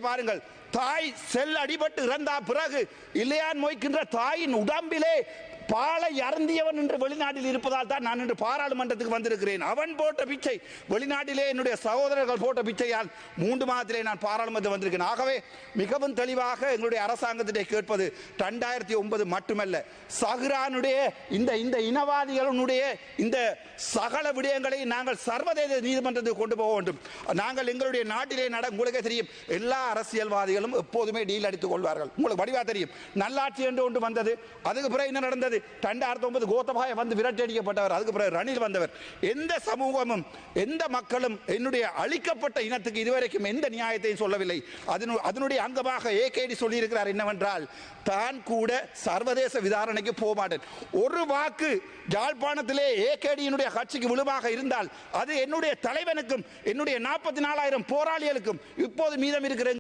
பாருங்கள், தாய் செல் அடிபட்டு இறந்தா பிறகு இல்லையான் மொய்க்கின்ற தாயின் உடம்பிலே பாலை அருந்தியவன் என்று வெளிநாட்டில் இருப்பதால் தான் நான் இன்று பாராளுமன்றத்துக்கு வந்திருக்கிறேன். அவன் போட்ட பிச்சை, வெளிநாட்டிலே என்னுடைய சகோதரர்கள் போட்ட பிச்சையால் 3 மாதத்திலே நான் பாராளுமன்றம் வந்திருக்கிறேன். ஆகவே மிகவும் தெளிவாக எங்களுடைய அரசாங்கத்திலே கேட்பது 2009 மட்டுமல்ல, சஹ்ரானுடைய இந்த இனவாதிகளுடைய இந்த சகல விடயங்களை நாங்கள் சர்வதேச நீதிமன்றத்துக்கு கொண்டு போக வேண்டும். நாங்கள் எங்களுடைய நாட்டிலே உங்களுக்கே தெரியும், எல்லா அரசியல்வாதிகளும் எப்போதுமே டீல் அடித்துக் கொள்வார்கள். உங்களுக்கு வடிவா தெரியும், நல்லாட்சி என்று ஒன்று வந்தது, அதுக்கு பிறகு என்ன நடந்தது? 2009 கோத்தபாய வந்து விரட்டடிக்கப்பட்டவர், அதுக்கு பிறகு ரணில் வந்தவர். எந்த சமூகமும் எந்த மக்களும் என்னுடைய அழிக்கப்பட்ட இனத்துக்கு இதுவரைக்கும் எந்த நியாயத்தையும் சொல்லவில்லை. அதனுடைய அங்கமாக ஏகேடி சொல்லியிருக்கிறார் என்னவென்றால், தான் கூட சர்வதேச விசாரணைக்கு போக மாட்டேன். ஒரு வாக்கு யாழ்ப்பாணத்திலே ஏகேடியினுடைய கட்சிக்கு விழுமாக இருந்தால் அது என்னுடைய தலைவனுக்கும் என்னுடைய 44,000 போராளிகளுக்கும் இப்போது மீதம் இருக்கிற